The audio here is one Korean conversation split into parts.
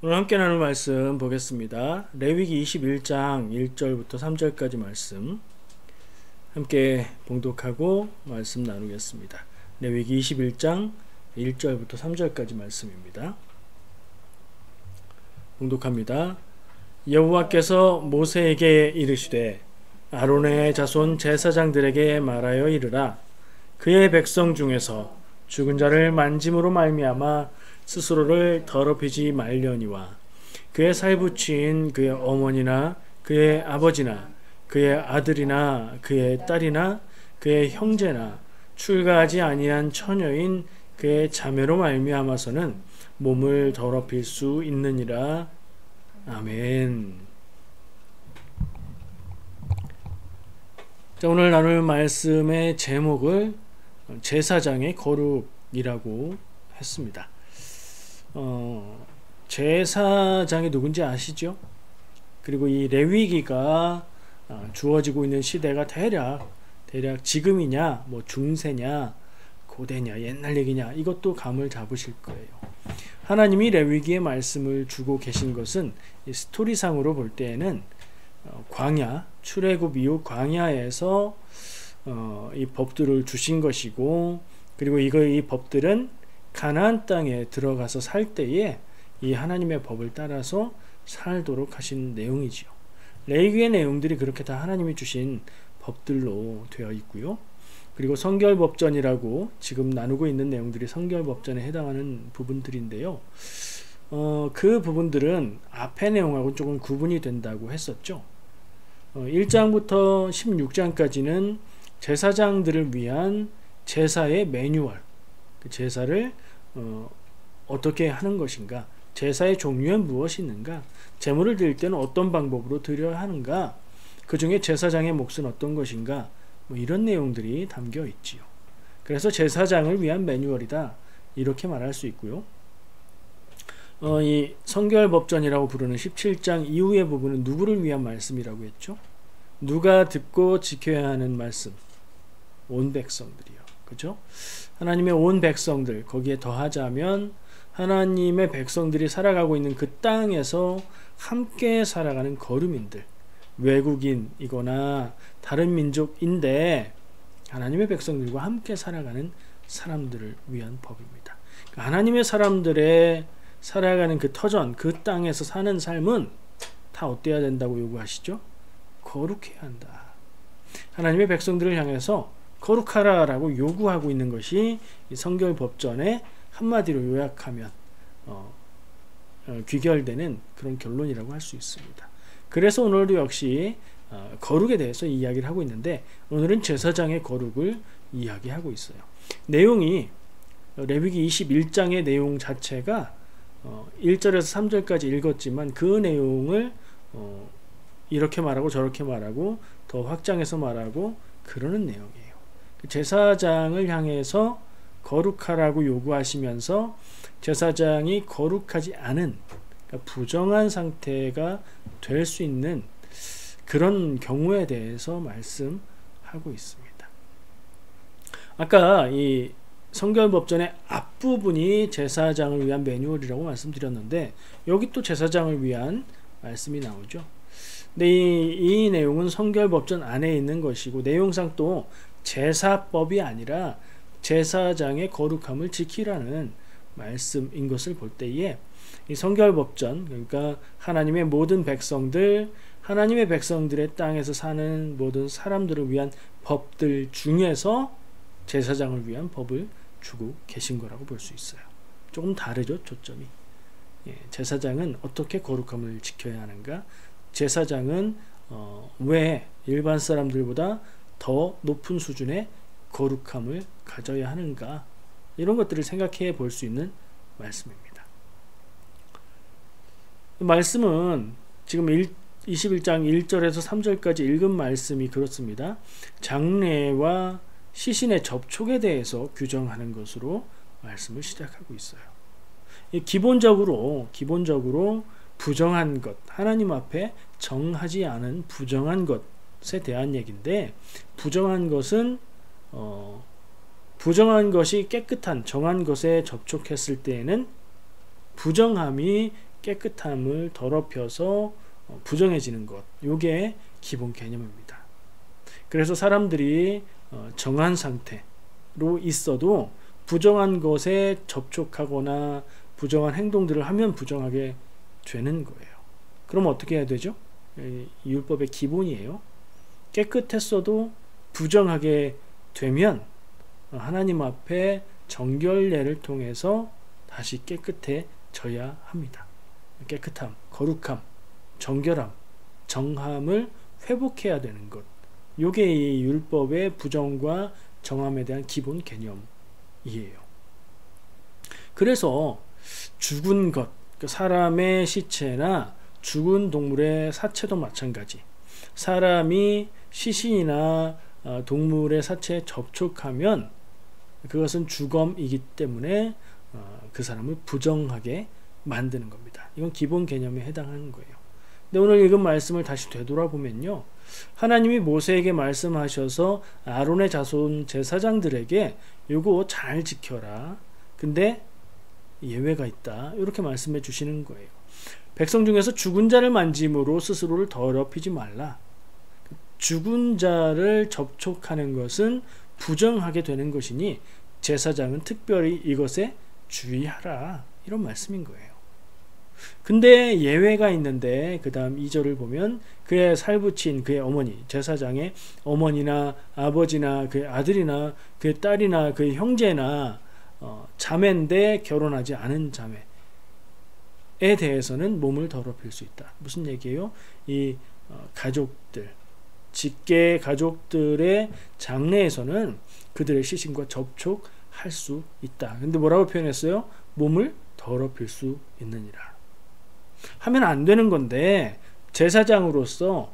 오늘 함께 나눌 말씀 보겠습니다. 레위기 21장 1절부터 3절까지 말씀 함께 봉독하고 말씀 나누겠습니다. 레위기 21장 1절부터 3절까지 말씀입니다. 봉독합니다. 여호와께서 모세에게 이르시되 아론의 자손 제사장들에게 말하여 이르라. 그의 백성 중에서 죽은 자를 만짐으로 말미암아 스스로를 더럽히지 말려니와 그의 살붙인 그의 어머니나 그의 아버지나 그의 아들이나 그의 딸이나 그의 형제나 출가하지 아니한 처녀인 그의 자매로 말미암아서는 몸을 더럽힐 수 있느니라. 아멘. 자, 오늘 나눌 말씀의 제목을 제사장의 거룩이라고 했습니다. 제사장이 누군지 아시죠? 그리고 이 레위기가 주어지고 있는 시대가 대략 지금이냐, 뭐 중세냐, 고대냐, 옛날 얘기냐, 이것도 감을 잡으실 거예요. 하나님이 레위기의 말씀을 주고 계신 것은 이 스토리상으로 볼 때에는 광야, 출애굽 이후 광야에서 이 법들을 주신 것이고, 그리고 이 법들은 가나안 땅에 들어가서 살 때에 이 하나님의 법을 따라서 살도록 하신 내용이지요. 레위기의 내용들이 그렇게 다 하나님이 주신 법들로 되어 있고요. 그리고 성결법전이라고 지금 나누고 있는 내용들이 성결법전에 해당하는 부분들인데요. 그 부분들은 앞의 내용하고 조금 구분이 된다고 했었죠. 1장부터 16장까지는 제사장들을 위한 제사의 매뉴얼, 그 제사를 어떻게 하는 것인가, 제사의 종류는 무엇이 있는가, 제물을 드릴 때는 어떤 방법으로 드려야 하는가, 그 중에 제사장의 몫은 어떤 것인가, 뭐 이런 내용들이 담겨 있지요. 그래서 제사장을 위한 매뉴얼이다, 이렇게 말할 수 있고요. 이 성결법전이라고 부르는 17장 이후의 부분은 누구를 위한 말씀이라고 했죠? 누가 듣고 지켜야 하는 말씀? 온 백성들이요. 그죠? 하나님의 온 백성들, 거기에 더하자면 하나님의 백성들이 살아가고 있는 그 땅에서 함께 살아가는 거류민들, 외국인이거나 다른 민족인데 하나님의 백성들과 함께 살아가는 사람들을 위한 법입니다. 하나님의 사람들의 살아가는 그 터전, 그 땅에서 사는 삶은 다 어때야 된다고 요구하시죠? 거룩해야 한다. 하나님의 백성들을 향해서 거룩하라 라고 요구하고 있는 것이 이 성결법전의 한마디로 요약하면 귀결되는 그런 결론이라고 할 수 있습니다. 그래서 오늘도 역시 거룩에 대해서 이야기를 하고 있는데, 오늘은 제사장의 거룩을 이야기하고 있어요. 내용이 레위기 21장의 내용 자체가 1절에서 3절까지 읽었지만 그 내용을 이렇게 말하고 저렇게 말하고 더 확장해서 말하고 그러는 내용이에요. 제사장을 향해서 거룩하라고 요구하시면서 제사장이 거룩하지 않은, 그러니까 부정한 상태가 될 수 있는 그런 경우에 대해서 말씀하고 있습니다. 아까 이 성결법전의 앞부분이 제사장을 위한 매뉴얼이라고 말씀드렸는데, 여기 또 제사장을 위한 말씀이 나오죠. 근데 이 내용은 성결법전 안에 있는 것이고, 내용상 또 제사법이 아니라 제사장의 거룩함을 지키라는 말씀인 것을 볼 때에 이 성결법전, 그러니까 하나님의 모든 백성들, 하나님의 백성들의 땅에서 사는 모든 사람들을 위한 법들 중에서 제사장을 위한 법을 주고 계신 거라고 볼 수 있어요. 조금 다르죠, 초점이. 제사장은 어떻게 거룩함을 지켜야 하는가, 제사장은 왜 일반 사람들보다 더 높은 수준의 거룩함을 가져야 하는가, 이런 것들을 생각해 볼 수 있는 말씀입니다. 말씀은 지금 21장 1절에서 3절까지 읽은 말씀이 그렇습니다. 장례와 시신의 접촉에 대해서 규정하는 것으로 말씀을 시작하고 있어요. 기본적으로 부정한 것, 하나님 앞에 정하지 않은 부정한 것에 대한 얘기인데, 부정한 것은 부정한 것이 깨끗한 정한 것에 접촉했을 때에는 부정함이 깨끗함을 더럽혀서 부정해지는 것, 요게 기본 개념입니다. 그래서 사람들이 정한 상태로 있어도 부정한 것에 접촉하거나 부정한 행동들을 하면 부정하게 되는 거예요. 그럼 어떻게 해야 되죠? 이 율법의 기본이에요. 깨끗했어도 부정하게 되면 하나님 앞에 정결례를 통해서 다시 깨끗해져야 합니다. 깨끗함, 거룩함, 정결함, 정함을 회복해야 되는 것. 요게 이 율법의 부정과 정함에 대한 기본 개념이에요. 그래서 죽은 것, 사람의 시체나 죽은 동물의 사체도 마찬가지. 사람이 시신이나 동물의 사체에 접촉하면 그것은 주검이기 때문에 그 사람을 부정하게 만드는 겁니다. 이건 기본 개념에 해당하는 거예요. 근데 오늘 읽은 말씀을 다시 되돌아보면요, 하나님이 모세에게 말씀하셔서 아론의 자손 제사장들에게 요거 잘 지켜라. 근데 예외가 있다. 이렇게 말씀해 주시는 거예요. 백성 중에서 죽은 자를 만짐으로 스스로를 더럽히지 말라. 죽은 자를 접촉하는 것은 부정하게 되는 것이니 제사장은 특별히 이것에 주의하라. 이런 말씀인 거예요. 근데 예외가 있는데 그 다음 2절을 보면 그의 살부친 그의 어머니, 제사장의 어머니나 아버지나 그의 아들이나 그의 딸이나 그의 형제나 자매인데 결혼하지 않은 자매에 대해서는 몸을 더럽힐 수 있다. 무슨 얘기예요? 이 가족들, 직계 가족들의 장례에서는 그들의 시신과 접촉할 수 있다. 근데 뭐라고 표현했어요? 몸을 더럽힐 수 있느니라. 하면 안 되는 건데 제사장으로서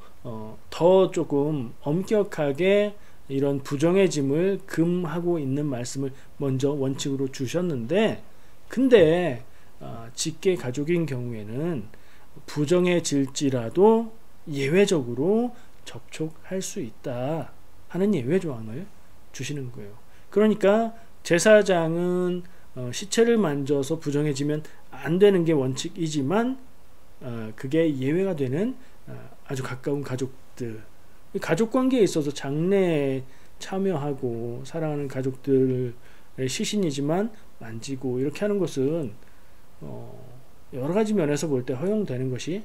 더 조금 엄격하게 이런 부정해짐을 금하고 있는 말씀을 먼저 원칙으로 주셨는데, 근데 직계 가족인 경우에는 부정해질지라도 예외적으로 접촉할 수 있다 하는 예외 조항을 주시는 거예요. 그러니까 제사장은 시체를 만져서 부정해지면 안 되는 게 원칙이지만 그게 예외가 되는 아주 가까운 가족들, 가족관계에 있어서 장래에 참여하고 사랑하는 가족들의 시신이지만 만지고 이렇게 하는 것은 여러 가지 면에서 볼 때 허용되는 것이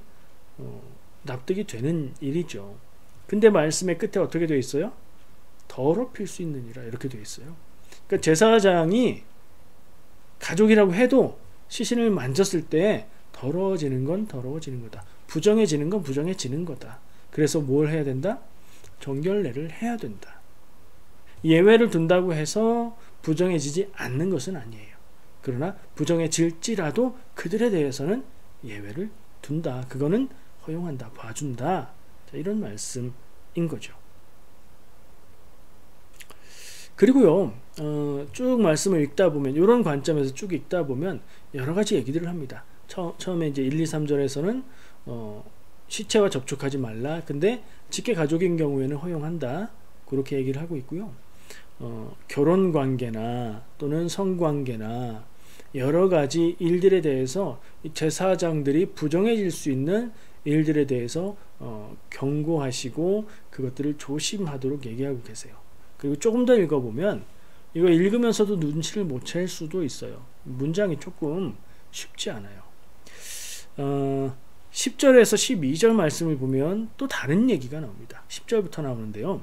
납득이 되는 일이죠. 근데 말씀의 끝에 어떻게 되어 있어요? 더럽힐 수 있느니라 이렇게 되어 있어요. 그러니까 제사장이 가족이라고 해도 시신을 만졌을 때 더러워지는 건 더러워지는 거다. 부정해지는 건 부정해지는 거다. 그래서 뭘 해야 된다? 정결례를 해야 된다. 예외를 둔다고 해서 부정해지지 않는 것은 아니에요. 그러나 부정해질지라도 그들에 대해서는 예외를 둔다. 그거는 허용한다. 봐준다. 자, 이런 말씀인 거죠. 그리고요, 쭉 말씀을 읽다 보면, 이런 관점에서 쭉 읽다 보면 여러 가지 얘기들을 합니다. 처음에 이제 1, 2, 3절에서는 시체와 접촉하지 말라. 근데 직계 가족인 경우에는 허용한다. 그렇게 얘기를 하고 있고요. 결혼 관계나 또는 성관계나 여러 가지 일들에 대해서 제사장들이 부정해질 수 있는 일들에 대해서 경고하시고 그것들을 조심하도록 얘기하고 계세요. 그리고 조금 더 읽어보면 이거 읽으면서도 눈치를 못 챌 수도 있어요. 문장이 조금 쉽지 않아요. 10절에서 12절 말씀을 보면 또 다른 얘기가 나옵니다. 10절부터 나오는데요.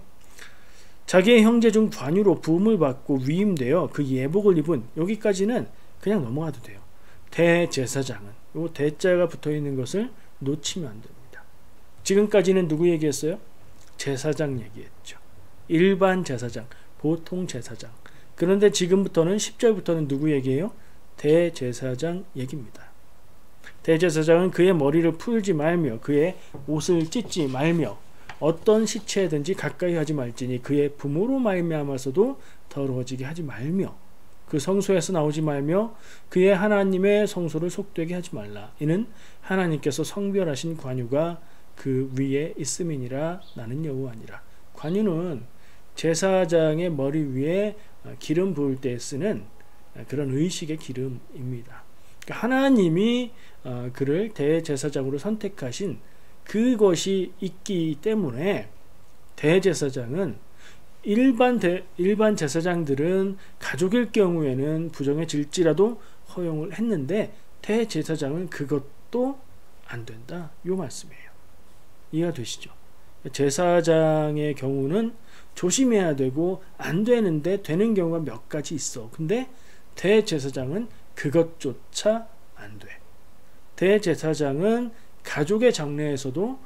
자기의 형제 중 관유로 부음을 받고 위임되어 그 예복을 입은, 여기까지는 그냥 넘어가도 돼요. 대제사장은, 요 대자가 붙어있는 것을 놓치면 안 됩니다. 지금까지는 누구 얘기했어요? 제사장 얘기했죠. 일반 제사장, 보통 제사장. 그런데 지금부터는 10절부터는 누구 얘기예요? 대제사장 얘기입니다. 대제사장은 그의 머리를 풀지 말며 그의 옷을 찢지 말며 어떤 시체든지 가까이 하지 말지니 그의 부모로 말미암아서도 더러워지게 하지 말며 그 성소에서 나오지 말며 그의 하나님의 성소를 속되게 하지 말라. 이는 하나님께서 성별하신 관유가 그 위에 있음이니라. 나는 여호와니라. 관유는 제사장의 머리 위에 기름 부을 때 쓰는 그런 의식의 기름입니다. 그러니까 하나님이 그를 대제사장으로 선택하신 그것이 있기 때문에 대제사장은 일반 제사장들은 가족일 경우에는 부정해질지라도 허용을 했는데 대제사장은 그것도 안 된다. 요 말씀이에요. 이해가 되시죠? 제사장의 경우는 조심해야 되고 안 되는데 되는 경우가 몇 가지 있어. 근데 대제사장은 그것조차 안 돼. 대제사장은 가족의 장례에서도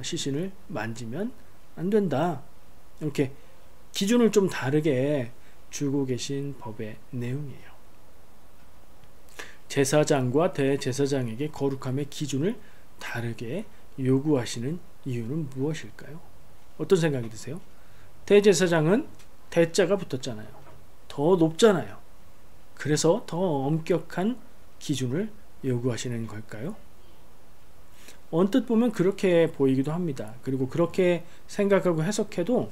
시신을 만지면 안 된다. 이렇게 기준을 좀 다르게 주고 계신 법의 내용이에요. 제사장과 대제사장에게 거룩함의 기준을 다르게 요구하시는 이유는 무엇일까요? 어떤 생각이 드세요? 대제사장은 대자가 붙었잖아요. 더 높잖아요. 그래서 더 엄격한 기준을 요구하시는 걸까요? 언뜻 보면 그렇게 보이기도 합니다. 그리고 그렇게 생각하고 해석해도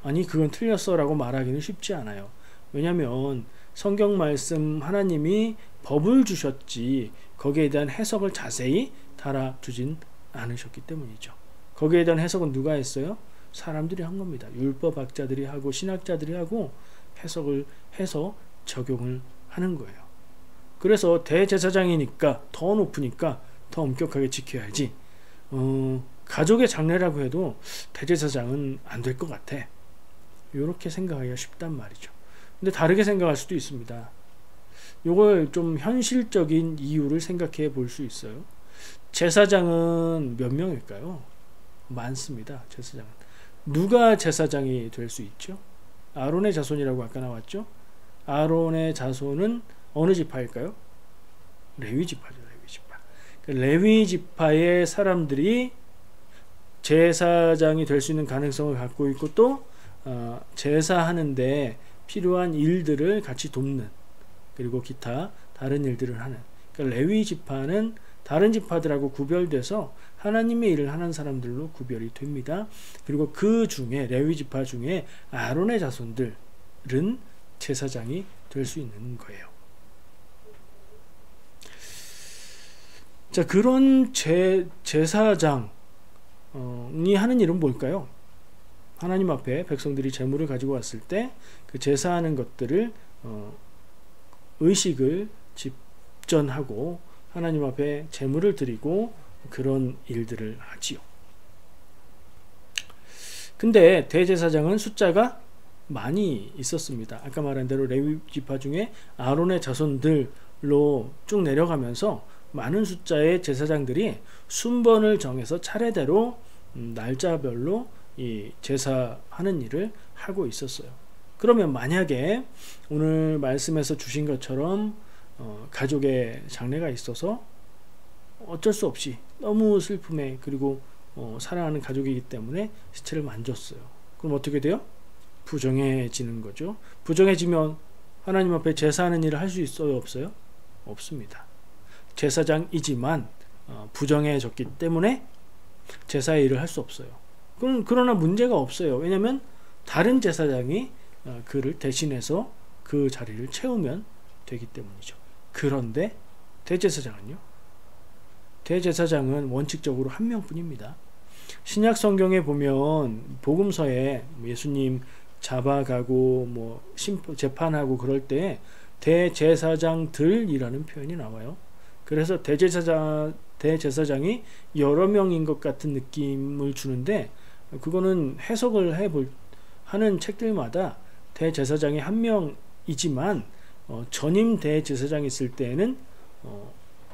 아니 그건 틀렸어 라고 말하기는 쉽지 않아요. 왜냐하면 성경 말씀 하나님이 법을 주셨지 거기에 대한 해석을 자세히 달아두진 않으셨기 때문이죠. 거기에 대한 해석은 누가 했어요? 사람들이 한 겁니다. 율법학자들이 하고 신학자들이 하고 해석을 해서 적용을 하는 거예요. 그래서 대제사장이니까 더 높으니까 더 엄격하게 지켜야지 가족의 장례라고 해도 대제사장은 안 될 것 같아. 이렇게 생각하기가 쉽단 말이죠. 근데 다르게 생각할 수도 있습니다. 이걸 좀 현실적인 이유를 생각해 볼 수 있어요. 제사장은 몇 명일까요? 많습니다. 제사장은. 누가 제사장이 될 수 있죠? 아론의 자손이라고 아까 나왔죠? 아론의 자손은 어느 지파일까요? 레위 지파죠. 레위 지파. 레위 지파의 사람들이 제사장이 될 수 있는 가능성을 갖고 있고 또 제사하는데 필요한 일들을 같이 돕는 그리고 기타 다른 일들을 하는 그러니까 레위 지파는 다른 지파들하고 구별돼서 하나님의 일을 하는 사람들로 구별이 됩니다. 그리고 그 중에 레위 지파 중에 아론의 자손들은 제사장이 될 수 있는 거예요. 자, 그런 제사장이 하는 일은 뭘까요? 하나님 앞에 백성들이 제물을 가지고 왔을 때 그 제사하는 것들을 의식을 집전하고 하나님 앞에 제물을 드리고 그런 일들을 하지요. 근데 대제사장은 숫자가 많이 있었습니다. 아까 말한 대로 레위 지파 중에 아론의 자손들로 쭉 내려가면서 많은 숫자의 제사장들이 순번을 정해서 차례대로 날짜별로 이 제사하는 일을 하고 있었어요. 그러면 만약에 오늘 말씀에서 주신 것처럼 가족의 장례가 있어서 어쩔 수 없이 너무 슬픔에 그리고 사랑하는 가족이기 때문에 시체를 만졌어요. 그럼 어떻게 돼요? 부정해지는 거죠. 부정해지면 하나님 앞에 제사하는 일을 할 수 있어요? 없어요? 없습니다. 제사장이지만 부정해졌기 때문에 제사의 일을 할 수 없어요. 그러나 문제가 없어요. 왜냐하면 다른 제사장이 그를 대신해서 그 자리를 채우면 되기 때문이죠. 그런데 대제사장은요? 대제사장은 원칙적으로 한 명뿐입니다. 신약 성경에 보면 복음서에 예수님 잡아가고 재판하고 그럴 때 대제사장들이라는 표현이 나와요. 그래서 대제사장이 여러 명인 것 같은 느낌을 주는데 그거는 해석을 하는 책들마다 대제사장이 한 명이지만 전임 대제사장이 있을 때에는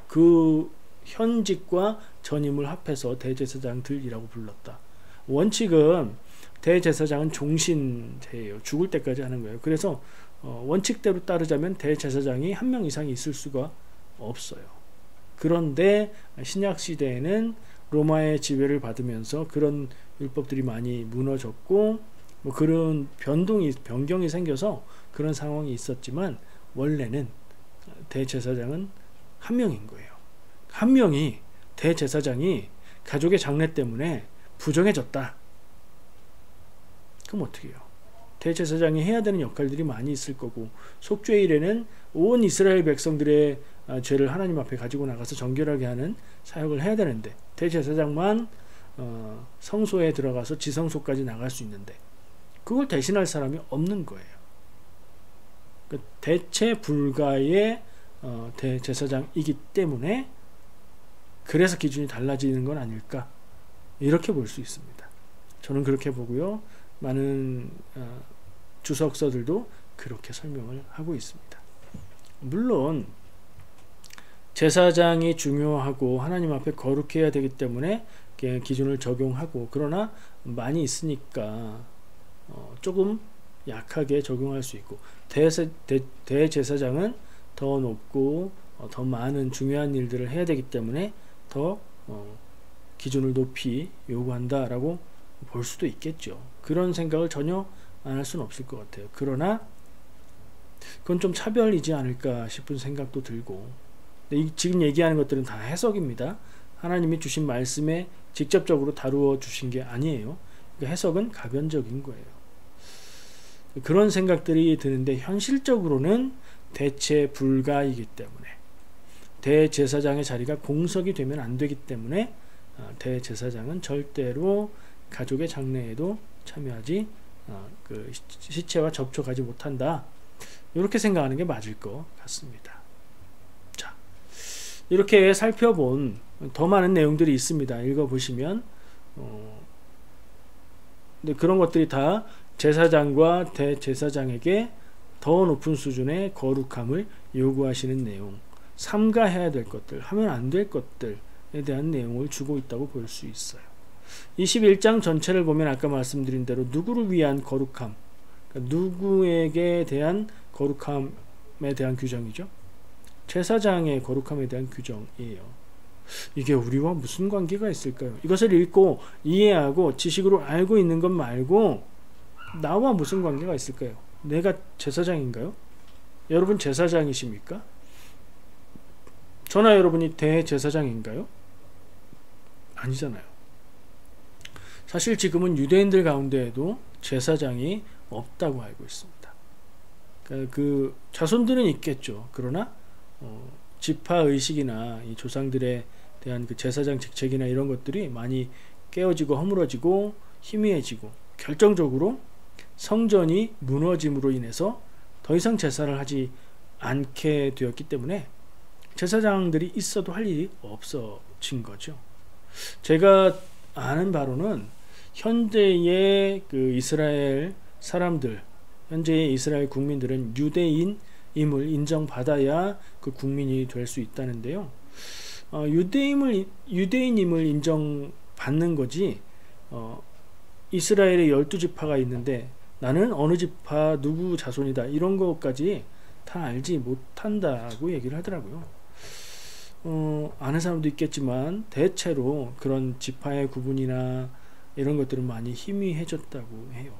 그 현직과 전임을 합해서 대제사장들이라고 불렀다. 원칙은 대제사장은 종신제예요. 죽을 때까지 하는 거예요. 그래서 원칙대로 따르자면 대제사장이 한 명 이상이 있을 수가 없어요. 그런데 신약 시대에는 로마의 지배를 받으면서 그런 율법들이 많이 무너졌고 그런 변경이 생겨서 그런 상황이 있었지만 원래는 대제사장은 한 명인 거예요. 한 명이 대제사장이 가족의 장례 때문에 부정해졌다. 그럼 어떻게 해요? 대제사장이 해야 되는 역할들이 많이 있을 거고, 속죄일에는 온 이스라엘 백성들의 죄를 하나님 앞에 가지고 나가서 정결하게 하는 사역을 해야 되는데, 대제사장만 성소에 들어가서 지성소까지 나갈 수 있는데 그걸 대신할 사람이 없는 거예요. 대체 불가의 대제사장이기 때문에 그래서 기준이 달라지는 건 아닐까, 이렇게 볼 수 있습니다. 저는 그렇게 보고요, 많은 주석서들도 그렇게 설명을 하고 있습니다. 물론 제사장이 중요하고 하나님 앞에 거룩해야 되기 때문에 기준을 적용하고, 그러나 많이 있으니까 조금 약하게 적용할 수 있고, 대제사장은 더 높고 더 많은 중요한 일들을 해야 되기 때문에 더 기준을 높이 요구한다라고 볼 수도 있겠죠. 그런 생각을 전혀 안 할 수는 없을 것 같아요. 그러나 그건 좀 차별이지 않을까 싶은 생각도 들고, 지금 얘기하는 것들은 다 해석입니다. 하나님이 주신 말씀에 직접적으로 다루어 주신 게 아니에요. 그러니까 해석은 가변적인 거예요. 그런 생각들이 드는데, 현실적으로는 대체 불가이기 때문에, 대제사장의 자리가 공석이 되면 안 되기 때문에 대제사장은 절대로 가족의 장례에도 참여하지, 그 시체와 접촉하지 못한다, 이렇게 생각하는 게 맞을 것 같습니다. 자, 이렇게 살펴본 더 많은 내용들이 있습니다. 읽어보시면 근데 그런 것들이 다 제사장과 대제사장에게 더 높은 수준의 거룩함을 요구하시는 내용, 삼가해야 될 것들, 하면 안 될 것들에 대한 내용을 주고 있다고 볼 수 있어요. 21장 전체를 보면 아까 말씀드린 대로 누구를 위한 거룩함, 그러니까 누구에게 대한 거룩함에 대한 규정이죠. 제사장의 거룩함에 대한 규정이에요. 이게 우리와 무슨 관계가 있을까요? 이것을 읽고 이해하고 지식으로 알고 있는 것 말고 나와 무슨 관계가 있을까요? 내가 제사장인가요? 여러분 제사장이십니까? 저나 여러분이 대제사장인가요? 아니잖아요. 사실 지금은 유대인들 가운데에도 제사장이 없다고 알고 있습니다. 그 자손들은 있겠죠. 그러나 지파 의식이나 이 조상들에 대한 그 제사장 직책이나 이런 것들이 많이 깨어지고 허물어지고 희미해지고, 결정적으로 성전이 무너짐으로 인해서 더 이상 제사를 하지 않게 되었기 때문에 제사장들이 있어도 할 일이 없어진 거죠. 제가 아는 바로는 현재의 그 이스라엘 사람들, 현재의 이스라엘 국민들은 유대인임을 인정받아야 그 국민이 될 수 있다는데요. 유대인임을 인정받는 거지, 이스라엘의 12지파가 있는데 나는 어느 지파 누구 자손이다 이런 것까지 다 알지 못한다고 얘기를 하더라고요. 아는 사람도 있겠지만 대체로 그런 지파의 구분이나 이런 것들은 많이 희미해졌다고 해요.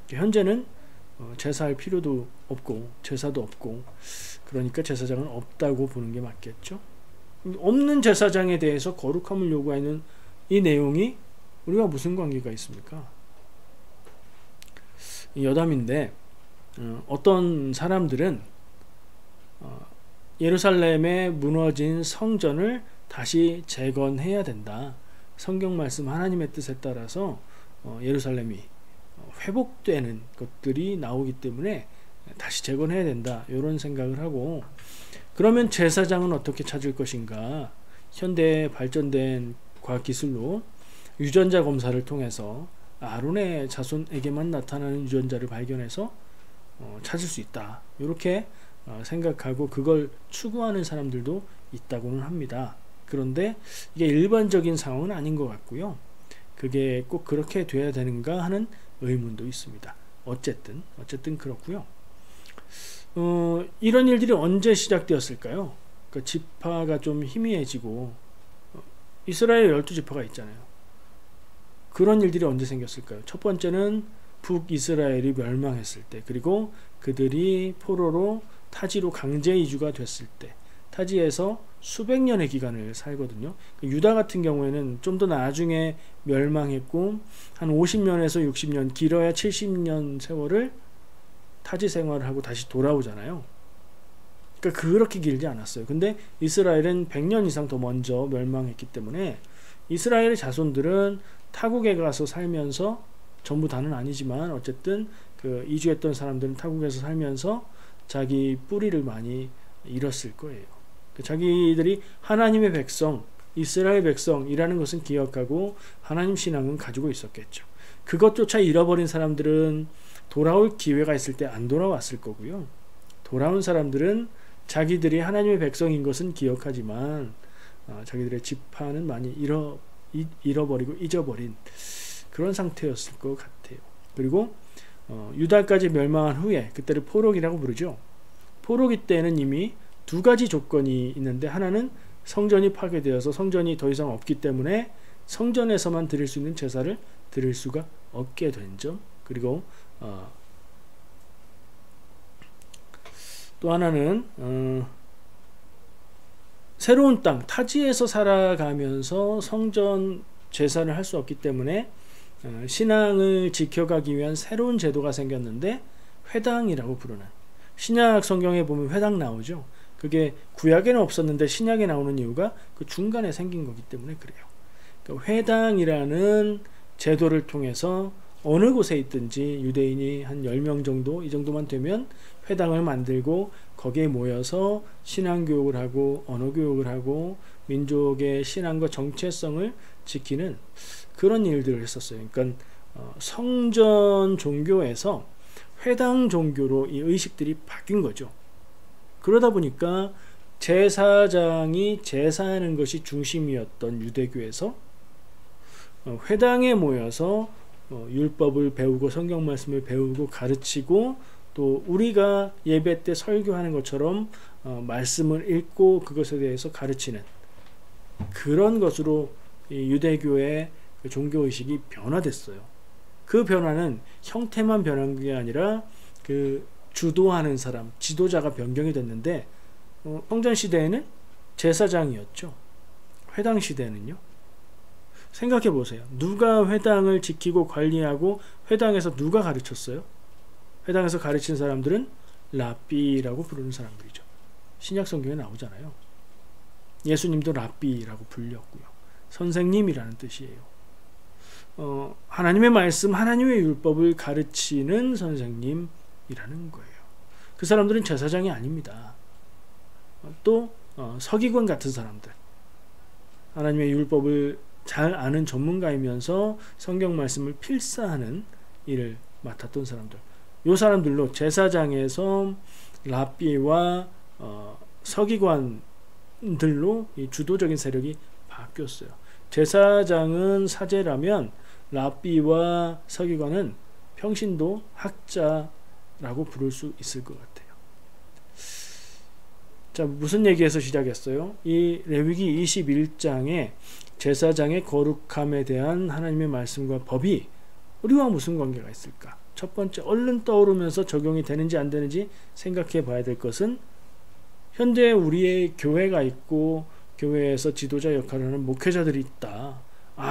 현재는 제사할 필요도 없고 제사도 없고, 그러니까 제사장은 없다고 보는 게 맞겠죠. 없는 제사장에 대해서 거룩함을 요구하는 이 내용이 우리가 무슨 관계가 있습니까? 여담인데 어떤 사람들은 예루살렘에 무너진 성전을 다시 재건해야 된다, 성경 말씀 하나님의 뜻에 따라서 예루살렘이 회복되는 것들이 나오기 때문에 다시 재건해야 된다, 이런 생각을 하고, 그러면 제사장은 어떻게 찾을 것인가? 현대 발전된 과학기술로 유전자 검사를 통해서 아론의 자손에게만 나타나는 유전자를 발견해서 찾을 수 있다, 이렇게 생각하고 그걸 추구하는 사람들도 있다고는 합니다. 그런데 이게 일반적인 상황은 아닌 것 같고요. 그게 꼭 그렇게 돼야 되는가 하는 의문도 있습니다. 어쨌든 그렇고요. 이런 일들이 언제 시작되었을까요? 그러니까 지파가 좀 희미해지고 이스라엘 12지파가 있잖아요. 그런 일들이 언제 생겼을까요? 첫 번째는 북이스라엘이 멸망했을 때, 그리고 그들이 포로로 타지로 강제 이주가 됐을 때, 타지에서 수백 년의 기간을 살거든요. 유다 같은 경우에는 좀 더 나중에 멸망했고 한 50년에서 60년, 길어야 70년 세월을 타지 생활을 하고 다시 돌아오잖아요. 그러니까 그렇게 길지 않았어요. 근데 이스라엘은 100년 이상 더 먼저 멸망했기 때문에 이스라엘의 자손들은 타국에 가서 살면서, 전부 다는 아니지만 어쨌든 그 이주했던 사람들은 타국에서 살면서 자기 뿌리를 많이 잃었을 거예요. 자기들이 하나님의 백성, 이스라엘 백성이라는 것은 기억하고 하나님 신앙은 가지고 있었겠죠. 그것조차 잃어버린 사람들은 돌아올 기회가 있을 때 안 돌아왔을 거고요. 돌아온 사람들은 자기들이 하나님의 백성인 것은 기억하지만 자기들의 지파는 많이 잃어버리고 잊어버린 그런 상태였을 것 같아요. 그리고 유다까지 멸망한 후에, 그때를 포로기라고 부르죠. 포로기 때는 이미 두 가지 조건이 있는데, 하나는 성전이 파괴되어서 성전이 더 이상 없기 때문에 성전에서만 드릴 수 있는 제사를 드릴 수가 없게 된 점, 그리고 또 하나는 새로운 땅 타지에서 살아가면서 성전 제사를 할 수 없기 때문에 신앙을 지켜가기 위한 새로운 제도가 생겼는데, 회당이라고 부르는, 신약 성경에 보면 회당 나오죠. 그게 구약에는 없었는데 신약에 나오는 이유가 그 중간에 생긴 거기 때문에 그래요. 그러니까 회당이라는 제도를 통해서 어느 곳에 있든지 유대인이 한 10명 정도, 이 정도만 되면 회당을 만들고 거기에 모여서 신앙교육을 하고 언어교육을 하고 민족의 신앙과 정체성을 지키는 그런 일들을 했었어요. 그러니까 성전 종교에서 회당 종교로 이 의식들이 바뀐 거죠. 그러다 보니까 제사장이 제사하는 것이 중심이었던 유대교에서 회당에 모여서 율법을 배우고 성경 말씀을 배우고 가르치고, 또 우리가 예배 때 설교하는 것처럼 말씀을 읽고 그것에 대해서 가르치는 그런 것으로 이 유대교의 종교의식이 변화됐어요. 그 변화는 형태만 변한 게 아니라 그 주도하는 사람, 지도자가 변경이 됐는데, 성전 시대에는 제사장이었죠. 회당 시대에는요. 생각해 보세요. 누가 회당을 지키고 관리하고 회당에서 누가 가르쳤어요? 회당에서 가르친 사람들은 랍비라고 부르는 사람들이죠. 신약 성경에 나오잖아요. 예수님도 랍비라고 불렸고요. 선생님이라는 뜻이에요. 하나님의 말씀, 하나님의 율법을 가르치는 선생님이라는 거예요. 그 사람들은 제사장이 아닙니다. 또 서기관 같은 사람들, 하나님의 율법을 잘 아는 전문가이면서 성경 말씀을 필사하는 일을 맡았던 사람들, 이 사람들로 제사장에서 랍비와 서기관들로 이 주도적인 세력이 바뀌었어요. 제사장은 사제라면 랍비와 서기관은 평신도 학자라고 부를 수 있을 것 같아요. 자, 무슨 얘기에서 시작했어요? 이 레위기 21장에 제사장의 거룩함에 대한 하나님의 말씀과 법이 우리와 무슨 관계가 있을까? 첫 번째, 얼른 떠오르면서 적용이 되는지 안 되는지 생각해 봐야 될 것은, 현재 우리의 교회가 있고 교회에서 지도자 역할을 하는 목회자들이 있다.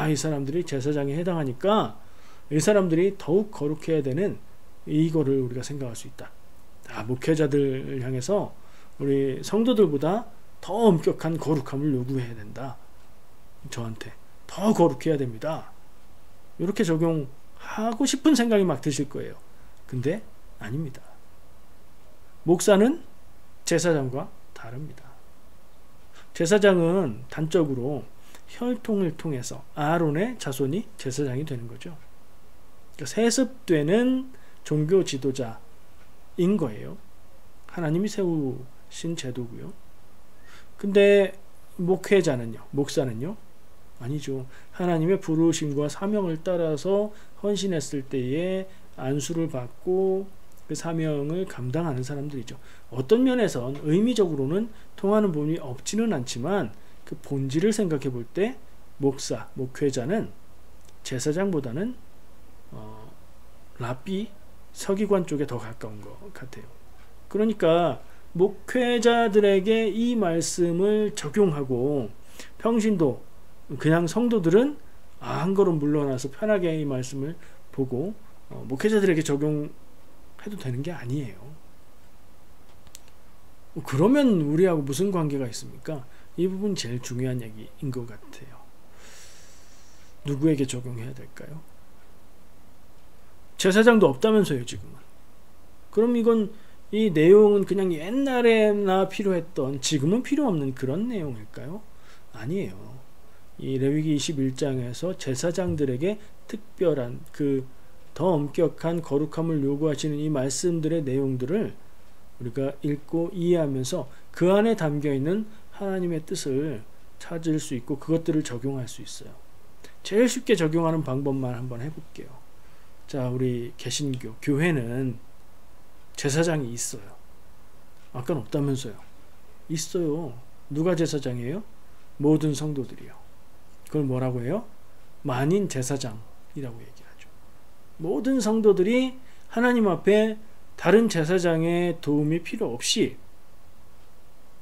이 사람들이 제사장에 해당하니까 이 사람들이 더욱 거룩해야 되는, 이거를 우리가 생각할 수 있다. 목회자들 향해서 우리 성도들보다 더 엄격한 거룩함을 요구해야 된다. 저한테 더 거룩해야 됩니다. 이렇게 적용하고 싶은 생각이 막 드실 거예요. 근데 아닙니다. 목사는 제사장과 다릅니다. 제사장은 단적으로 혈통을 통해서 아론의 자손이 제사장이 되는 거죠. 그러니까 세습되는 종교 지도자인 거예요. 하나님이 세우신 제도고요. 근데 목회자는요, 목사는요, 아니죠. 하나님의 부르심과 사명을 따라서 헌신했을 때에 안수를 받고 그 사명을 감당하는 사람들이죠. 어떤 면에선 의미적으로는 통하는 부분이 없지는 않지만 그 본질을 생각해 볼 때 목사, 목회자는 제사장보다는 랍비, 서기관 쪽에 더 가까운 것 같아요. 그러니까 목회자들에게 이 말씀을 적용하고 평신도 그냥 성도들은 한 걸음 물러나서 편하게 이 말씀을 보고 목회자들에게 적용해도 되는 게 아니에요. 그러면 우리하고 무슨 관계가 있습니까? 이 부분 제일 중요한 얘기인 것 같아요. 누구에게 적용해야 될까요? 제사장도 없다면서요, 지금은. 그럼 이 내용은 그냥 옛날에나 필요했던, 지금은 필요 없는 그런 내용일까요? 아니에요. 이 레위기 21장에서 제사장들에게 특별한 더 엄격한 거룩함을 요구하시는 이 말씀들의 내용들을 우리가 읽고 이해하면서 그 안에 담겨있는 하나님의 뜻을 찾을 수 있고 그것들을 적용할 수 있어요. 제일 쉽게 적용하는 방법만 한번 해볼게요. 자, 우리 개신교 교회는 제사장이 있어요. 아까는 없다면서요. 있어요. 누가 제사장이에요? 모든 성도들이요. 그걸 뭐라고 해요? 만인 제사장이라고 얘기하죠. 모든 성도들이 하나님 앞에 다른 제사장의 도움이 필요 없이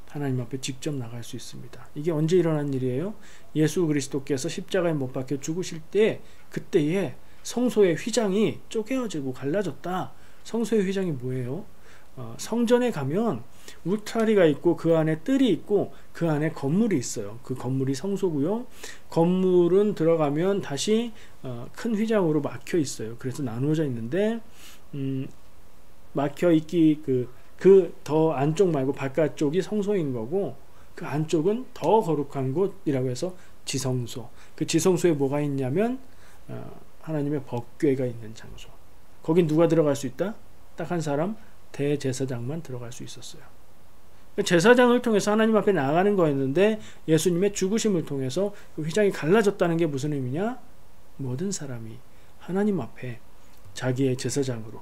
하나님 앞에 직접 나갈 수 있습니다. 이게 언제 일어난 일이에요? 예수 그리스도께서 십자가에 못 박혀 죽으실 때 그때에 성소의 휘장이 쪼개어지고 갈라졌다. 성소의 휘장이 뭐예요? 성전에 가면 울타리가 있고 그 안에 뜰이 있고 그 안에 건물이 있어요. 그 건물이 성소고요. 건물은 들어가면 다시 큰 휘장으로 막혀 있어요. 그래서 나누어져 있는데 막혀 있기 그 더 안쪽 말고 바깥쪽이 성소인 거고 그 안쪽은 더 거룩한 곳이라고 해서 지성소. 그 지성소에 뭐가 있냐면 하나님의 법궤가 있는 장소. 거긴 누가 들어갈 수 있다? 딱 한 사람 대제사장만 들어갈 수 있었어요. 제사장을 통해서 하나님 앞에 나가는 거였는데 예수님의 죽으심을 통해서 그 휘장이 갈라졌다는 게 무슨 의미냐? 모든 사람이 하나님 앞에 자기의 제사장으로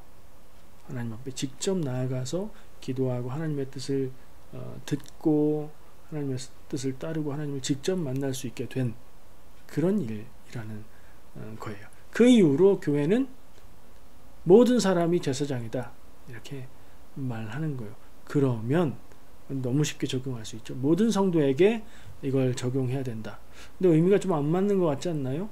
하나님 앞에 직접 나아가서 기도하고 하나님의 뜻을 듣고 하나님의 뜻을 따르고 하나님을 직접 만날 수 있게 된 그런 일이라는 거예요. 그 이후로 교회는 모든 사람이 제사장이다 이렇게 말하는 거예요. 그러면 너무 쉽게 적용할 수 있죠. 모든 성도에게 이걸 적용해야 된다. 근데 의미가 좀 안 맞는 것 같지 않나요?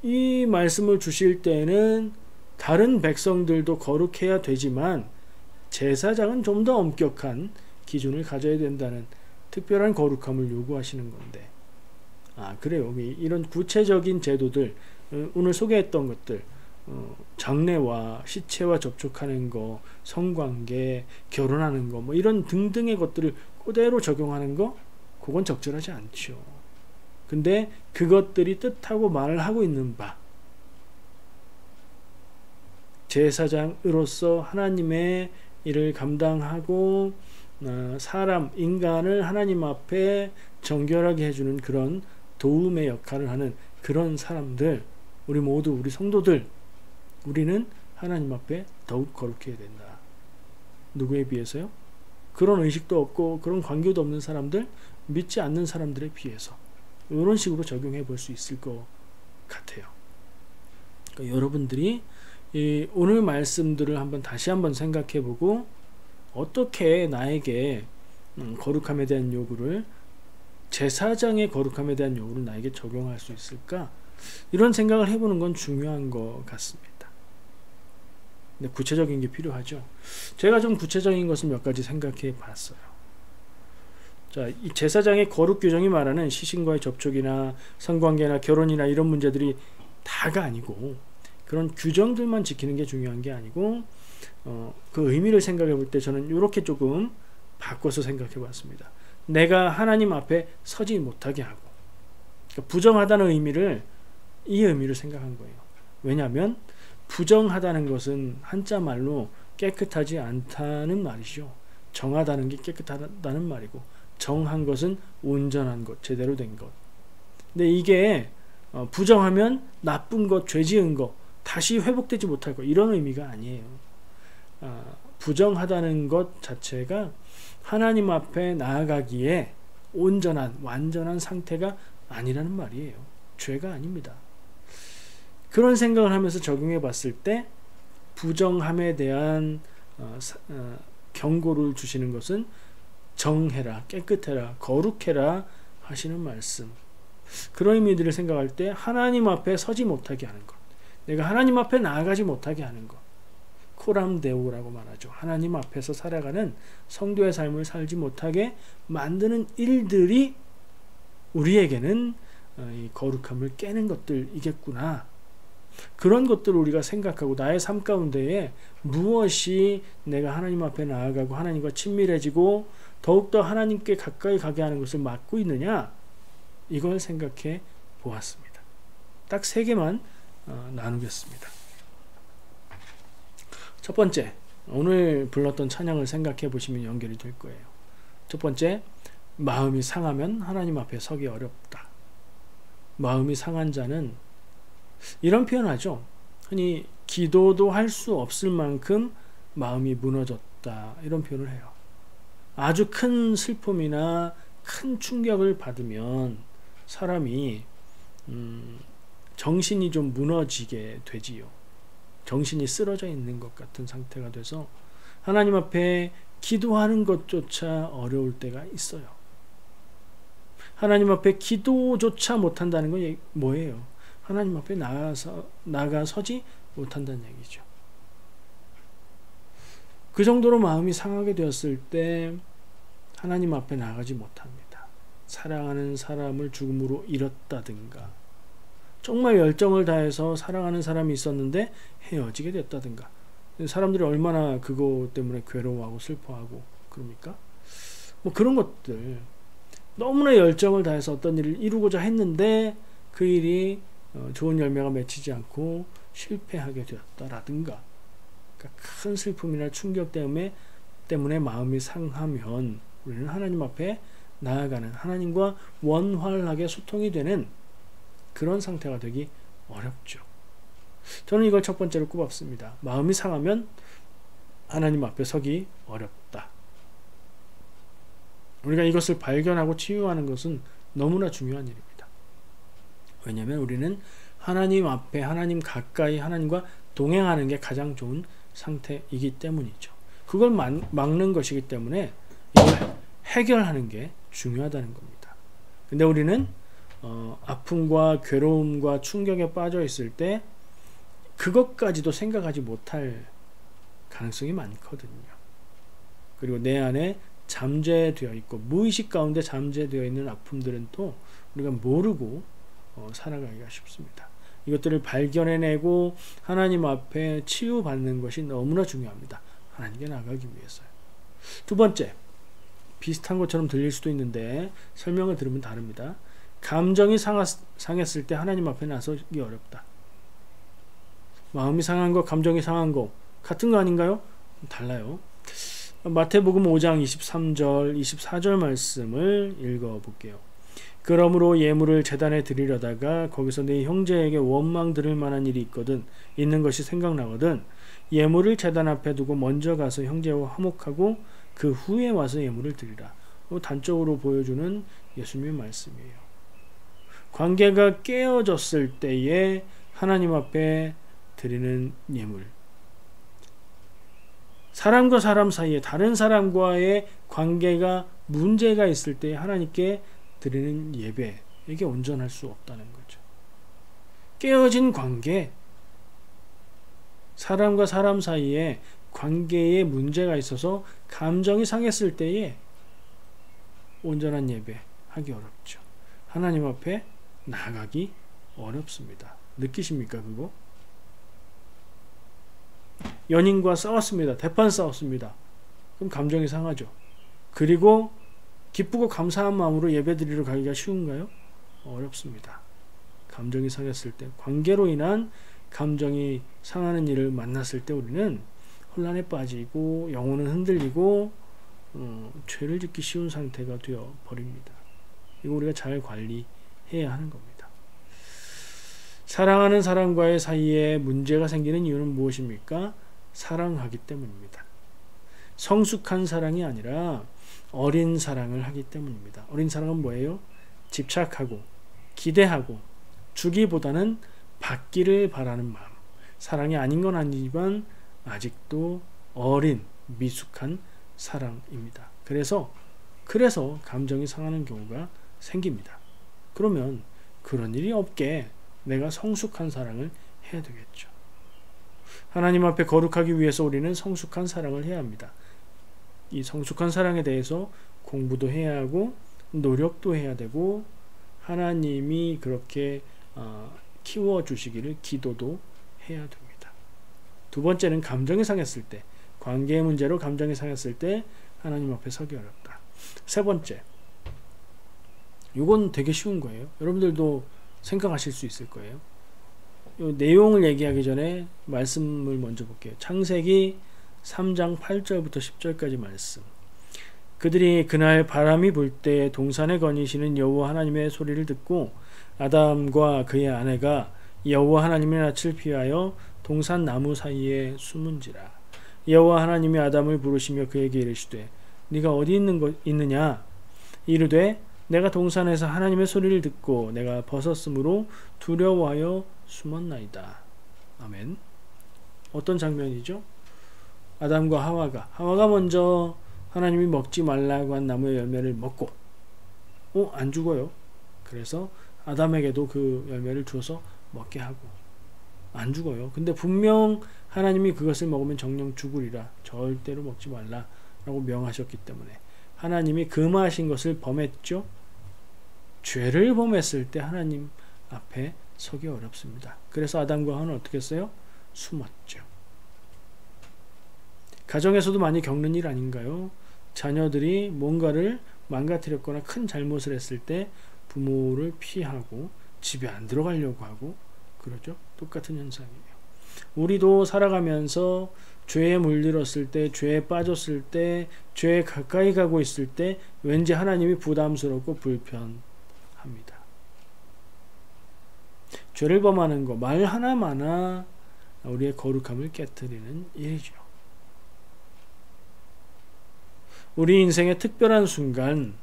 이 말씀을 주실 때는 다른 백성들도 거룩해야 되지만 제사장은 좀 더 엄격한 기준을 가져야 된다는 특별한 거룩함을 요구하시는 건데 그래요. 이런 구체적인 제도들 오늘 소개했던 것들 장례와 시체와 접촉하는 거, 성관계, 결혼하는 거 뭐 이런 등등의 것들을 그대로 적용하는 거 그건 적절하지 않죠. 근데 그것들이 뜻하고 말을 하고 있는 바 제사장으로서 하나님의 일을 감당하고 인간을 하나님 앞에 정결하게 해주는 그런 도움의 역할을 하는 그런 사람들 우리 모두 우리 성도들 우리는 하나님 앞에 더욱 거룩해야 된다. 누구에 비해서요? 그런 의식도 없고 그런 관계도 없는 사람들, 믿지 않는 사람들에 비해서 이런 식으로 적용해 볼 수 있을 것 같아요. 그러니까 여러분들이 오늘 말씀들을 다시 한번 생각해 보고 어떻게 나에게 거룩함에 대한 요구를 제사장의 거룩함에 대한 요구를 나에게 적용할 수 있을까? 이런 생각을 해보는 건 중요한 것 같습니다. 근데 구체적인 게 필요하죠. 제가 좀 구체적인 것을 몇 가지 생각해 봤어요. 자, 이 제사장의 거룩 규정이 말하는 시신과의 접촉이나 성관계나 결혼이나 이런 문제들이 다가 아니고 그런 규정들만 지키는 게 중요한 게 아니고 그 의미를 생각해 볼 때 저는 이렇게 조금 바꿔서 생각해 봤습니다. 내가 하나님 앞에 서지 못하게 하고 그러니까 부정하다는 이 의미를 생각한 거예요. 왜냐하면 부정하다는 것은 한자 말로 깨끗하지 않다는 말이죠. 정하다는 게 깨끗하다는 말이고 정한 것은 온전한 것, 제대로 된 것. 근데 이게 부정하면 나쁜 것, 죄 지은 것, 다시 회복되지 못할 것 이런 의미가 아니에요. 부정하다는 것 자체가 하나님 앞에 나아가기에 온전한, 완전한 상태가 아니라는 말이에요. 죄가 아닙니다. 그런 생각을 하면서 적용해 봤을 때 부정함에 대한 경고를 주시는 것은 정해라, 깨끗해라, 거룩해라 하시는 말씀. 그런 의미들을 생각할 때 하나님 앞에 서지 못하게 하는 것, 내가 하나님 앞에 나아가지 못하게 하는 것, 코람데오라고 말하죠. 하나님 앞에서 살아가는 성도의 삶을 살지 못하게 만드는 일들이 우리에게는 이 거룩함을 깨는 것들이겠구나. 그런 것들을 우리가 생각하고 나의 삶 가운데에 무엇이 내가 하나님 앞에 나아가고 하나님과 친밀해지고 더욱더 하나님께 가까이 가게 하는 것을 막고 있느냐, 이걸 생각해 보았습니다. 딱 3개만 나누겠습니다. 첫 번째, 오늘 불렀던 찬양을 생각해 보시면 연결이 될 거예요. 첫 번째, 마음이 상하면 하나님 앞에 서기 어렵다. 마음이 상한 자는 이런 표현하죠. 흔히 기도도 할 수 없을 만큼 마음이 무너졌다, 이런 표현을 해요. 아주 큰 슬픔이나 큰 충격을 받으면 사람이 정신이 좀 무너지게 되지요. 정신이 쓰러져 있는 것 같은 상태가 돼서 하나님 앞에 기도하는 것조차 어려울 때가 있어요. 하나님 앞에 기도조차 못한다는 건 뭐예요? 하나님 앞에 나가서지 못한다는 얘기죠. 그 정도로 마음이 상하게 되었을 때 하나님 앞에 나가지 못합니다. 사랑하는 사람을 죽음으로 잃었다든가, 정말 열정을 다해서 사랑하는 사람이 있었는데 헤어지게 됐다든가, 사람들이 얼마나 그거 때문에 괴로워하고 슬퍼하고 그럽니까? 뭐 그런 것들, 너무나 열정을 다해서 어떤 일을 이루고자 했는데 그 일이 좋은 열매가 맺히지 않고 실패하게 되었다라든가, 그러니까 큰 슬픔이나 충격 때문에 마음이 상하면 우리는 하나님 앞에 나아가는, 하나님과 원활하게 소통이 되는 그런 상태가 되기 어렵죠. 저는 이걸 첫 번째로 꼽았습니다. 마음이 상하면 하나님 앞에 서기 어렵다. 우리가 이것을 발견하고 치유하는 것은 너무나 중요한 일입니다. 왜냐하면 우리는 하나님 앞에, 하나님 가까이, 하나님과 동행하는 게 가장 좋은 상태이기 때문이죠. 그걸 막는 것이기 때문에 이걸 해결하는 게 중요하다는 겁니다. 근데 우리는 아픔과 괴로움과 충격에 빠져 있을 때 그것까지도 생각하지 못할 가능성이 많거든요. 그리고 내 안에 잠재되어 있고 무의식 가운데 잠재되어 있는 아픔들은 또 우리가 모르고 살아가기가 쉽습니다. 이것들을 발견해내고 하나님 앞에 치유받는 것이 너무나 중요합니다. 하나님께 나가기 위해서요. 두 번째, 비슷한 것처럼 들릴 수도 있는데 설명을 들으면 다릅니다. 감정이 상했을 때 하나님 앞에 나서기 어렵다. 마음이 상한 거, 감정이 상한 거 같은 거 아닌가요? 달라요. 마태복음 5장 23절, 24절 말씀을 읽어볼게요. 그러므로 예물을 제단에 드리려다가 거기서 네 형제에게 원망 들을 만한 일이 있는 것이 생각나거든 예물을 제단 앞에 두고 먼저 가서 형제와 화목하고 그 후에 와서 예물을 드리라. 단적으로 보여주는 예수님의 말씀이에요. 관계가 깨어졌을 때에 하나님 앞에 드리는 예물, 사람과 사람 사이에 다른 사람과의 관계가 문제가 있을 때 하나님께 드리는 예배, 이게 온전할 수 없다는 거죠. 깨어진 관계, 사람과 사람 사이에 관계에 문제가 있어서 감정이 상했을 때에 온전한 예배 하기 어렵죠. 하나님 앞에 나가기 어렵습니다. 느끼십니까 그거? 연인과 싸웠습니다. 대판 싸웠습니다. 그럼 감정이 상하죠. 그리고 기쁘고 감사한 마음으로 예배드리러 가기가 쉬운가요? 어렵습니다. 감정이 상했을 때, 관계로 인한 감정이 상하는 일을 만났을 때 우리는 혼란에 빠지고 영혼은 흔들리고 죄를 짓기 쉬운 상태가 되어 버립니다. 이거 우리가 잘 관리해야 하는 겁니다. 사랑하는 사람과의 사이에 문제가 생기는 이유는 무엇입니까? 사랑하기 때문입니다. 성숙한 사랑이 아니라 어린 사랑을 하기 때문입니다. 어린 사랑은 뭐예요? 집착하고 기대하고 주기보다는 받기를 바라는 마음. 사랑이 아닌 건 아니지만 아직도 어린 미숙한 사랑입니다. 그래서 감정이 상하는 경우가 생깁니다. 그러면 그런 일이 없게 내가 성숙한 사랑을 해야 되겠죠. 하나님 앞에 거룩하기 위해서 우리는 성숙한 사랑을 해야 합니다. 이 성숙한 사랑에 대해서 공부도 해야 하고 노력도 해야 되고 하나님이 그렇게 키워주시기를 기도도 해야 됩니다. 두 번째는 감정이 상했을 때, 관계의 문제로 감정이 상했을 때 하나님 앞에 서기 어렵다. 세 번째, 이건 되게 쉬운 거예요. 여러분들도 생각하실 수 있을 거예요. 이 내용을 얘기하기 전에 말씀을 먼저 볼게요. 창세기 3장 8절부터 10절까지 말씀. 그들이 그날 바람이 불 때 동산에 거니시는 여호와 하나님의 소리를 듣고 아담과 그의 아내가 여호와 하나님의 낯을 피하여 동산 나무 사이에 숨은지라. 여호와 하나님이 아담을 부르시며 그에게 이르시되 네가 어디 있느냐? 이르되 내가 동산에서 하나님의 소리를 듣고 내가 벗었으므로 두려워하여 숨었나이다. 아멘. 어떤 장면이죠? 아담과 하와가 먼저 하나님이 먹지 말라고 한 나무의 열매를 먹고 안 죽어요. 그래서 아담에게도 그 열매를 주어서 먹게 하고 안 죽어요. 근데 분명 하나님이 그것을 먹으면 정령 죽으리라, 절대로 먹지 말라라고 명하셨기 때문에 하나님이 금하신 것을 범했죠. 죄를 범했을 때 하나님 앞에 서기 어렵습니다. 그래서 아담과 하와는 어떻게 했어요? 숨었죠. 가정에서도 많이 겪는 일 아닌가요? 자녀들이 뭔가를 망가뜨렸거나 큰 잘못을 했을 때 부모를 피하고 집에 안 들어가려고 하고 그러죠. 똑같은 현상이에요. 우리도 살아가면서 죄에 물들었을 때, 죄에 빠졌을 때, 죄에 가까이 가고 있을 때 왠지 하나님이 부담스럽고 불편합니다. 죄를 범하는 거, 말 하나마나 우리의 거룩함을 깨트리는 일이죠. 우리 인생의 특별한 순간,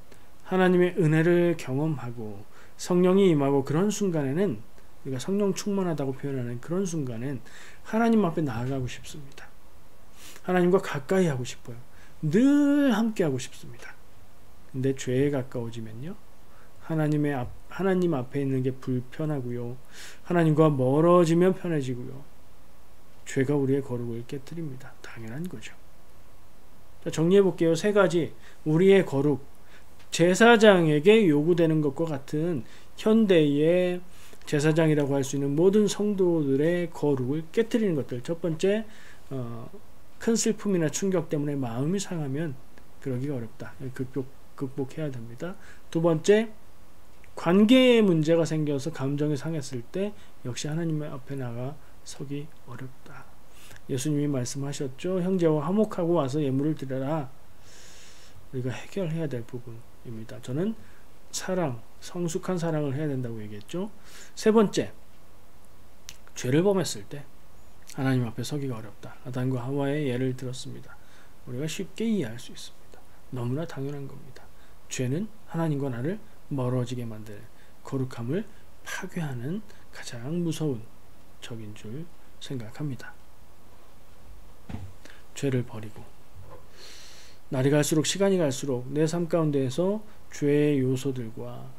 하나님의 은혜를 경험하고 성령이 임하고 그런 순간에는, 우리가 성령 충만하다고 표현하는 그런 순간엔 하나님 앞에 나아가고 싶습니다. 하나님과 가까이 하고 싶어요. 늘 함께 하고 싶습니다. 근데 죄에 가까워지면요, 하나님 앞에 있는 게 불편하고요, 하나님과 멀어지면 편해지고요, 죄가 우리의 거룩을 깨트립니다. 당연한 거죠. 자, 정리해 볼게요. 세 가지. 우리의 거룩, 제사장에게 요구되는 것과 같은 현대의 제사장이라고 할 수 있는 모든 성도들의 거룩을 깨트리는 것들. 첫 번째, 큰 슬픔이나 충격 때문에 마음이 상하면 그러기가 어렵다. 극복해야 됩니다. 두 번째, 관계에 문제가 생겨서 감정이 상했을 때 역시 하나님 앞에 나가 서기 어렵다. 예수님이 말씀하셨죠. 형제와 화목하고 와서 예물을 드려라. 우리가 해결해야 될 부분입니다. 저는 사랑, 성숙한 사랑을 해야 된다고 얘기했죠. 세 번째, 죄를 범했을 때 하나님 앞에 서기가 어렵다. 아담과 하와의 예를 들었습니다. 우리가 쉽게 이해할 수 있습니다. 너무나 당연한 겁니다. 죄는 하나님과 나를 멀어지게 만드는, 거룩함을 파괴하는 가장 무서운 적인 줄 생각합니다. 죄를 버리고 날이 갈수록, 시간이 갈수록 내 삶 가운데에서 죄의 요소들과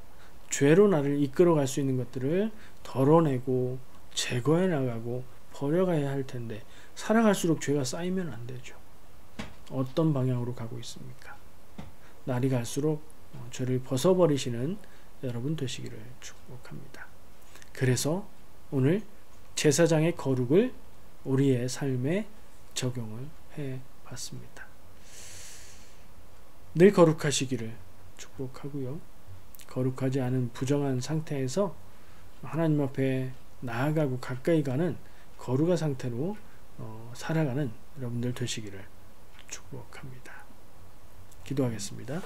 죄로 나를 이끌어갈 수 있는 것들을 덜어내고 제거해 나가고 버려가야 할 텐데, 살아갈수록 죄가 쌓이면 안 되죠. 어떤 방향으로 가고 있습니까? 날이 갈수록 죄를 벗어버리시는 여러분 되시기를 축복합니다. 그래서 오늘 제사장의 거룩을 우리의 삶에 적용을 해 봤습니다. 늘 거룩하시기를 축복하고요. 거룩하지 않은 부정한 상태에서 하나님 앞에 나아가고 가까이 가는 거룩한 상태로 살아가는 여러분들 되시기를 축복합니다. 기도하겠습니다.